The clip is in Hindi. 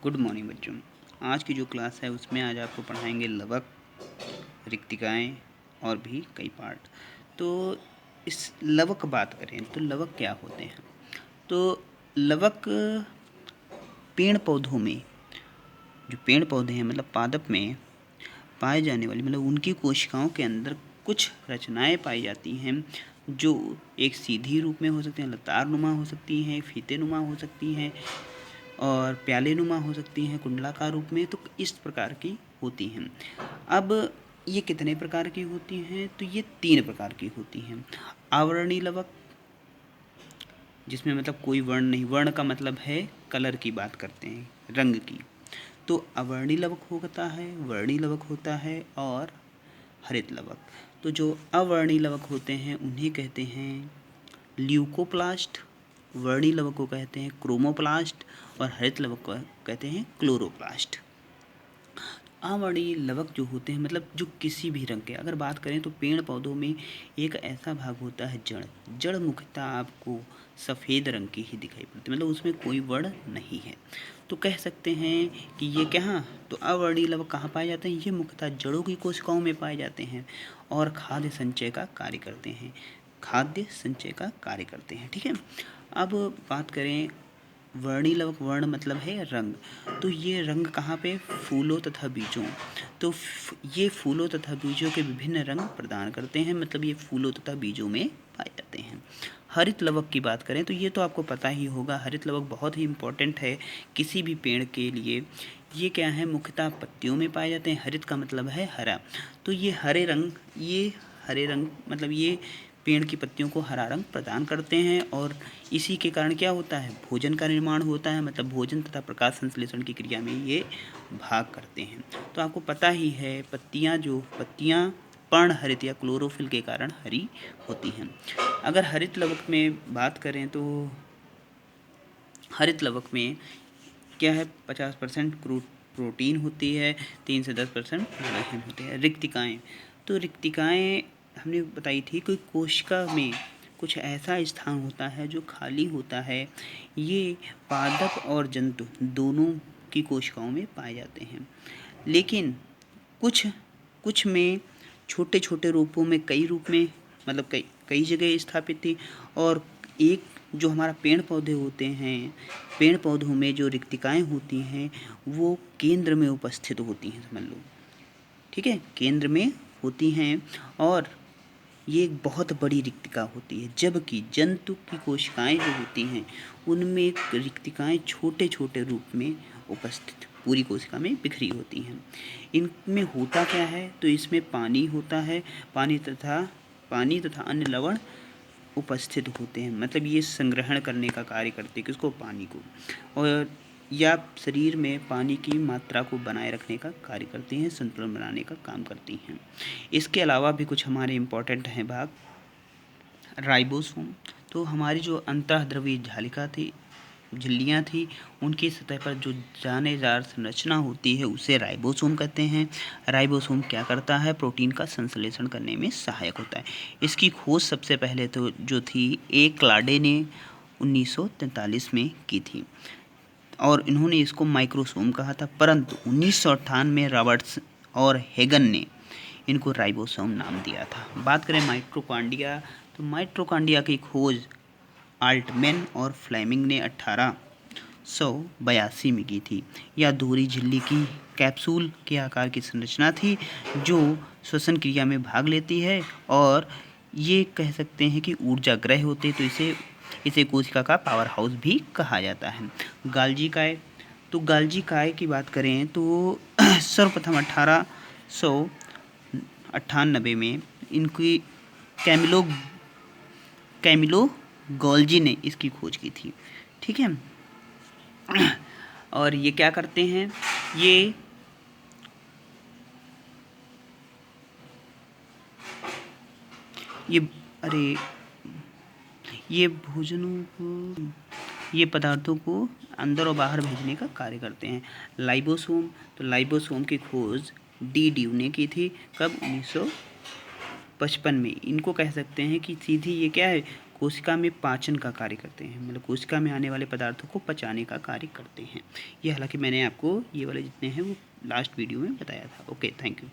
गुड मॉर्निंग बच्चों। आज की जो क्लास है उसमें आज आपको पढ़ाएंगे लवक, रिक्तिकाएँ और भी कई पार्ट। तो इस लवक बात करें तो लवक क्या होते हैं? तो लवक पेड़ पौधों में, जो पेड़ पौधे हैं मतलब पादप में पाए जाने वाली मतलब उनकी कोशिकाओं के अंदर कुछ रचनाएं पाई जाती हैं जो एक सीधी रूप में हो सकती हैं, लतार नुमा हो सकती हैं, फीते नुमा हो सकती हैं और प्याले नुमा हो सकती हैं, कुंडलाकार रूप में। तो इस प्रकार की होती हैं। अब ये कितने प्रकार की होती हैं? तो ये 3 प्रकार की होती हैं। आवरणी लवक, जिसमें मतलब कोई वर्ण नहीं, वर्ण का मतलब है कलर की बात करते हैं, रंग की। तो अवर्णी लवक होता है, वर्णी लवक होता है और हरित लवक। तो जो अवर्णी लवक होते हैं उन्हें कहते हैं ल्यूकोप्लास्ट, वर्णी लवक को कहते हैं क्रोमोप्लास्ट और हरित लवक को कहते हैं क्लोरोप्लास्ट। अवर्णीय लवक जो होते हैं मतलब जो किसी भी रंग के, अगर बात करें तो पेड़ पौधों में एक ऐसा भाग होता है जड़। जड़ मुख्यतः आपको सफ़ेद रंग की ही दिखाई पड़ती है, मतलब उसमें कोई वर्ण नहीं है। तो कह सकते हैं कि ये कहाँ, तो अवर्णीय लवक कहाँ पाए जाते हैं? ये मुख्यतः जड़ों की कोशिकाओं में पाए जाते हैं और खाद्य संचय का कार्य करते हैं, खाद्य संचय का कार्य करते हैं। ठीक है। अब बात करें वर्णी लवक, वर्ण मतलब है रंग। तो ये रंग कहाँ पे? फूलों तथा बीजों। तो ये फूलों तथा बीजों के विभिन्न रंग प्रदान करते हैं, मतलब ये फूलों तथा बीजों में पाए जाते हैं। हरित लवक की बात करें तो ये तो आपको पता ही होगा, हरित लवक बहुत ही इम्पोर्टेंट है किसी भी पेड़ के लिए। ये क्या है? मुख्यतः पत्तियों में पाए जाते हैं। हरित का मतलब है हरा। तो ये हरे रंग मतलब ये पेड़ की पत्तियों को हरा रंग प्रदान करते हैं और इसी के कारण क्या होता है? भोजन का निर्माण होता है, मतलब भोजन तथा प्रकाश संश्लेषण की क्रिया में ये भाग करते हैं। तो आपको पता ही है पत्तियाँ पर्णहरित या क्लोरोफिल के कारण हरी होती हैं। अगर हरित लवक में बात करें तो हरित लवक में क्या है? 50% प्रोटीन होती है, 3 से 10% विटामिन होते हैं। रिक्तिकाएँ, तो रिक्तिकाएँ हमने बताई थी कि कोशिका में कुछ ऐसा स्थान होता है जो खाली होता है। ये पादप और जंतु दोनों की कोशिकाओं में पाए जाते हैं, लेकिन कुछ कुछ में छोटे छोटे रूपों में, कई रूप में, मतलब कई कई जगह स्थापित थी। और एक जो हमारा पेड़ पौधे होते हैं, पेड़ पौधों में जो रिक्तिकाएँ होती हैं वो केंद्र में उपस्थित होती हैं, समझ लो। ठीक है, केंद्र में होती हैं और ये एक बहुत बड़ी रिक्तिका होती है। जबकि जंतु की कोशिकाएं जो होती हैं उनमें रिक्तिकाएं छोटे छोटे रूप में उपस्थित पूरी कोशिका में बिखरी होती हैं। इनमें होता क्या है? तो इसमें पानी होता है, पानी तथा अन्य लवण उपस्थित होते हैं, मतलब ये संग्रहण करने का कार्य करते हैं, किसको? पानी को। और या शरीर में पानी की मात्रा को बनाए रखने का कार्य करती हैं, संतुलन बनाने का काम करती हैं। इसके अलावा भी कुछ हमारे इम्पोर्टेंट हैं भाग। राइबोसोम, तो हमारी जो अंतःद्रव्य जालिका थी, झिल्लियाँ थी, उनकी सतह पर जो जानेदार संरचना होती है उसे राइबोसोम कहते हैं। राइबोसोम क्या करता है? प्रोटीन का संश्लेषण करने में सहायक होता है। इसकी खोज सबसे पहले तो जो थी ए क्लाडे ने 1943 में की थी और इन्होंने इसको माइक्रोसोम कहा था, परंतु 1958 में रॉबर्ट्स और हेगन ने इनको राइबोसोम नाम दिया था। बात करें माइटोकॉन्ड्रिया, तो माइटोकॉन्ड्रिया की खोज आल्टमैन और फ्लेमिंग ने 1882 में की थी। यह दोहरी झिल्ली की कैप्सूल के आकार की संरचना थी जो श्वसन क्रिया में भाग लेती है और ये कह सकते हैं कि ऊर्जा ग्रह होते, तो इसे कोशिका का पावर हाउस भी कहा जाता है। गाल्जी काय, तो गाल्जी काय की बात करें तो सर्वप्रथम 1898 में इनकी कैमिलो गोल्जी ने इसकी खोज की थी। ठीक है। और ये क्या करते हैं? ये अरे ये भोजनों को, ये पदार्थों को अंदर और बाहर भेजने का कार्य करते हैं। लाइबोसोम, तो लाइबोसोम की खोज डी ड्यू ने की थी। कब? 1955 में। इनको कह सकते हैं कि सीधी ये क्या है? कोशिका में पाचन का कार्य करते हैं, मतलब कोशिका में आने वाले पदार्थों को पचाने का कार्य करते हैं। ये हालांकि मैंने आपको ये वाले जितने हैं वो लास्ट वीडियो में बताया था। Okay, thank you.